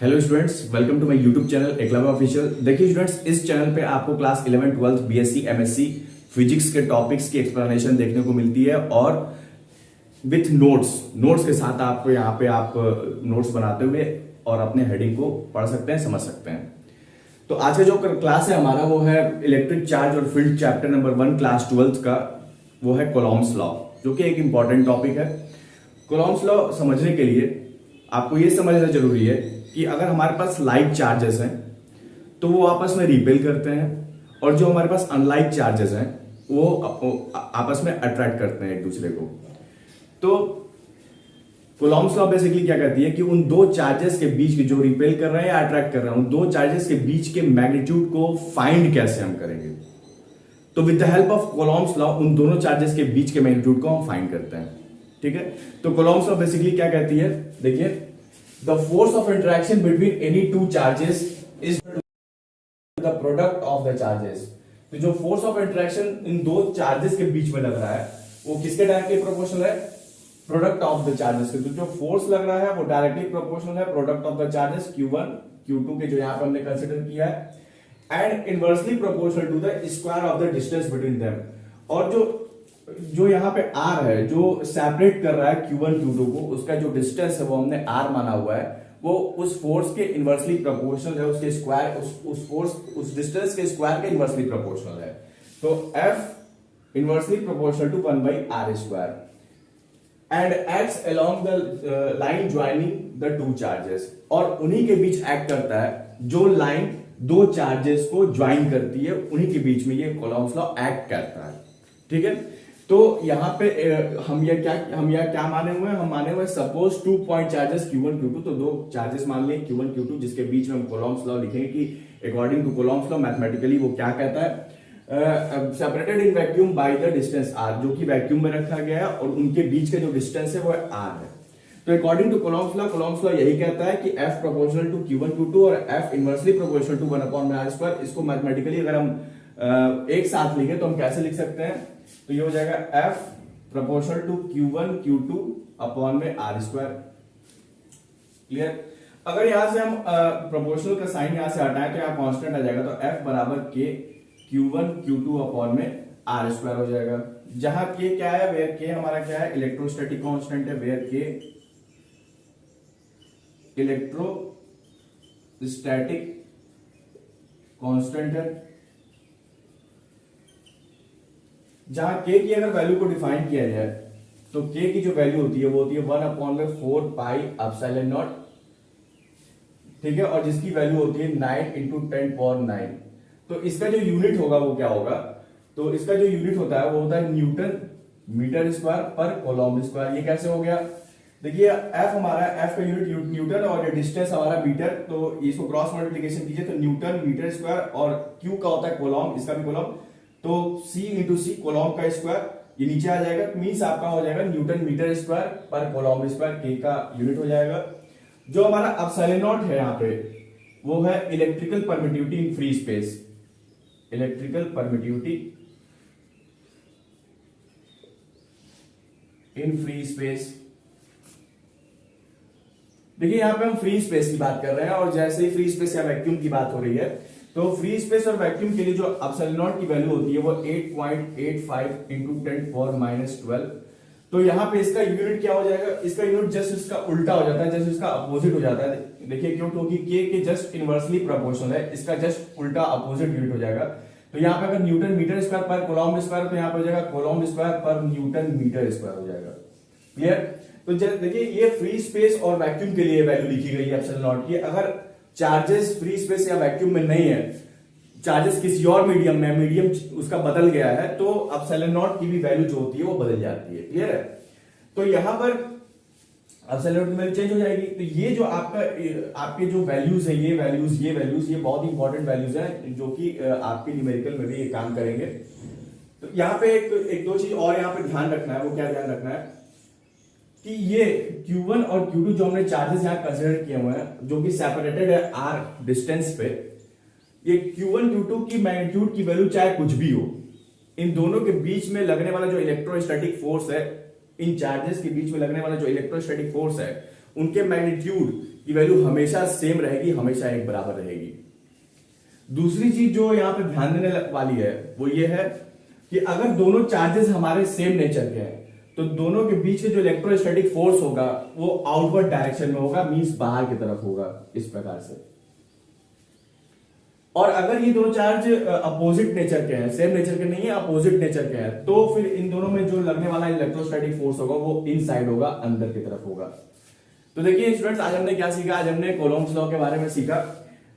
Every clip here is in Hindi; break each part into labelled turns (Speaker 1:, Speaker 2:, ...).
Speaker 1: Hello students, welcome to my YouTube channel Eklavya official. देखिए स्टूडेंट्स, इस चैनल पे आपको क्लास 11 12 बीएससी एमएससी फिजिक्स के टॉपिक्स की एक्सप्लेनेशन देखने को मिलती है और विथ नोट्स के साथ आपको यहाँ पे आप नोट्स बनाते हुए और अपने हेडिंग को पढ़ सकते हैं, समझ सकते हैं। तो आज का जो क्लास है हमारा वो है इलेक्ट्रिक चार्ज और फील्ड चैप्टर नंबर 1 क्लास 12 का। वो है कूलॉम्स लॉ, जो कि एक इंपॉर्टेंट टॉपिक है। कूलॉम्स लॉ समझने के लिए आपको ये समझना जरूरी है कि अगर हमारे पास लाइक चार्जेस हैं तो वो आपस में रिपेल करते हैं, और जो हमारे पास अनलाइक चार्जेस हैं वो आपस में अट्रैक्ट करते हैं एक दूसरे को। तो कूलॉम्स लॉ बेसिकली क्या कहती है कि उन दो चार्जेस के बीच के जो रिपेल कर रहे हैं या अट्रैक्ट कर रहे हैं, उन दो चार्जेस के बीच के मैग्नीट्यूड को फाइंड कैसे हम करेंगे। तो with the help of Coulomb's law उन दोनों चार्जेस के बीच के मैग्नीट्यूड को हम फाइंड करते हैं। ठीक है, तो कूलॉम्स लॉ बेसिकली क्या कहती है, देखिए, the force of interaction between any two charges is the product of the charges. तो जो फोर्स ऑफ इंटरेक्शन इन दो चार्जेस के बीच में लग रहा है वो किसके डायरेक्टली प्रोपोर्शनल है, प्रोडक्ट ऑफ द चार्जेस के। तो जो फोर्स लग रहा है वो डायरेक्टली प्रोपोर्शनल है product of the charges Q1 Q2 के, जो यहां पे हमने कंसीडर किया है, and inversely proportional to the square of the distance between them. और जो यहाँ पे R है, जो सेपरेट कर रहा है Q1 Q2 को, उसका जो डिस्टेंस है वो हमने R माना हुआ है, वो उस फोर्स के इनवर्सली प्रोपोर्शनल है, उसके स्क्वायर उस फोर्स उस डिस्टेंस के स्क्वायर के इनवर्सली प्रोपोर्शनल है। तो F inversely proportional to 1/r square and acts along the line joining the two charges. और उन्हीं के बीच एक्ट करता है जो लाइन दो चार्जेस को ज्वाइन करती है, उन्हीं के बीच में ये कूलॉम्स लॉ एक्ट करता है। ठीक है, तो यहां पे हम यह क्या माने हुए हैं, हम माने हुए suppose 2 point charges Q1 Q2। तो दो चार्जेस मान लें Q1 Q2, जिसके बीच में हम कूलॉम्स लॉ लिखेंगे कि according to Coulomb's law mathematically वो क्या कहता है, separated in vacuum by the distance r, जो कि वैक्यूम में रखा गया है और उनके बीच का जो डिस्टेंस है वो r है। तो अकॉर्डिंग टू कूलॉम्स लॉ यही कहता है कि F proportional to Q1 Q2 और F inversely proportional to 1/r square. इसको मैथमेटिकली अगर हम एक साथ लिखें तो हम कैसे लिख सकते हैं, तो ये हो जाएगा F proportional to Q1 Q2 upon में r स्क्वायर। क्लियर। अगर यहां से हम प्रोपोर्शनल का साइन यहां से हटाएं तो यहां कांस्टेंट आ जाएगा, तो F बराबर K Q1 Q2 अपॉन में r स्क्वायर हो जाएगा। जहां K क्या है, वेयर K हमारा क्या है, इलेक्ट्रोस्टैटिक कांस्टेंट है, वेयर K इलेक्ट्रोस्टैटिक कांस्टेंट है। जहां K की अगर वैल्यू को डिफाइन किया जाए तो K की जो वैल्यू होती है वो होती है 1/4 पाई एप्सिलॉन नॉट। ठीक है, और जिसकी वैल्यू होती है 9 × 10⁹। तो इसका जो यूनिट होगा वो क्या होगा, तो इसका जो यूनिट होता है वो होता है न्यूटन मीटर स्क्वायर पर कूलॉम्ब स्क्वायर। ये कैसे हो गया, देखिए F हमारा, F का यूनिट न्यूटन और ये डिस्टेंस हमारा मीटर, तो इसको क्रॉस मल्टीप्लिकेशन कीजिए तो न्यूटन मीटर स्क्वायर और Q का होता है कूलॉम्ब, इसका भी कूलॉम्ब, तो C × C कूलॉम्ब का स्क्वायर, ये नीचे आ जाएगा, मींस आपका हो जाएगा न्यूटन मीटर स्क्वायर पर कूलॉम्ब स्क्वायर, K का यूनिट हो जाएगा। जो हमारा एप्सिलॉन नॉट है यहाँ पे वो है electrical permittivity in free space, electrical permittivity in free space. देखिए यहां पे हम फ्री स्पेस की बात कर रहे हैं, और जैसे ही फ्री स्पेस या वैक्यूम की बात हो रही है तो फ्री स्पेस और वैक्यूम के लिए जो एप्सिलॉन नॉट की वैल्यू होती है वो 8.85 × 10⁻12। तो यहां पे इसका यूनिट क्या हो जाएगा, इसका यूनिट जस्ट इसका उल्टा हो जाता है, जस्ट इसका अपोजिट हो जाता है। देखिए क्यों, क्योंकि K के जस्ट इनवर्सली प्रोपोर्शनल है, इसका जस्ट उल्टा अपोजिट यूनिट हो जाएगा। तो यहाँ पे अगर न्यूटन मीटर स्क्वायर पर कूलॉम्ब स्क्वायर, तो यहाँ पे हो जाएगा कूलॉम्ब स्क्वायर पर न्यूटन मीटर स्क्वायर हो जाएगा। क्लियर। तो देखिए ये फ्री स्पेस और वैक्यूम के लिए वैल्यू लिखी गई है एप्सिलॉन नॉट की। अगर चार्जेस फ्री स्पेस या वैक्यूम में नहीं है, चार्जेस किसी और मीडियम में, मीडियम उसका बदल गया है, तो एप्सिलॉन नॉट की भी वैल्यू जो होती है वो बदल जाती है। क्लियर है। तो यहां पर एप्सिलॉन नॉट की वैल्यू चेंज हो जाएगी। तो ये जो आपके जो वैल्यूज है, ये वैल्यूज ये बहुत इंपॉर्टेंट वैल्यूज है जो कि आपके न्यूमेरिकल में भी ये काम करेंगे। तो यहाँ पे एक दो चीज और यहाँ पे ध्यान रखना है, वो क्या ध्यान रखना है कि ये Q1 और Q2 जो हमने चार्जेस यहाँ कंसीडर किए हुए हैं, जो कि सेपरेटेड है r डिस्टेंस पे, ये Q1 Q2 की मैग्नीट्यूड की वैल्यू चाहे कुछ भी हो, इन दोनों के बीच में लगने वाला जो इलेक्ट्रोस्टैटिक फोर्स है, इन चार्जेस के बीच में लगने वाला जो इलेक्ट्रोस्टैटिक फोर्स है, उनके मैग्नीट्यूड की वैल्यू हमेशा सेम रहेगी, हमेशा एक बराबर रहेगी। दूसरी चीज जो यहाँ पे ध्यान देने वाली है वो ये है कि अगर दोनों चार्जेस हमारे सेम नेचर के हैं तो दोनों के बीच के जो इलेक्ट्रोस्टैटिक फोर्स होगा वो आउटवर्ड डायरेक्शन में होगा, मींस बाहर की तरफ होगा, इस प्रकार से। और अगर ये दोनों चार्ज अपोजिट नेचर के हैं, सेम नेचर के नहीं है, अपोजिट नेचर के हैं, तो फिर इन दोनों में जो लगने वाला इलेक्ट्रोस्टैटिक फोर्स होगा वो इनसाइड होगा, अंदर की तरफ होगा। तो देखिए स्टूडेंट्स, आज हमने क्या सीखा? आज हमने कोलॉम्स लॉ के बारे में सीखा,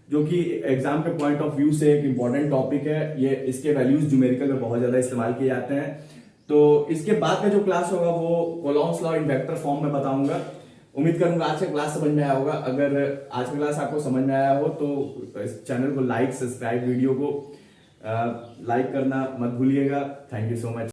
Speaker 1: जो कि एग्जाम के पॉइंट ऑफ व्यू से एक इंपॉर्टेंट टॉपिक है। ये इसके वैल्यूज न्यूमेरिकल में बहुत ज्यादा इस्तेमाल किए जाते हैं। तो इसके बाद का जो क्लास होगा वो कोलॉम्स लॉ इन वेक्टर फॉर्म में बताऊंगा। उम्मीद करूंगा आज का क्लास समझ में आया होगा। अगर आज का क्लास आपको समझ में आया हो तो इस चैनल को लाइक, सब्सक्राइब, वीडियो को लाइक करना मत भूलिएगा। Thank you so much.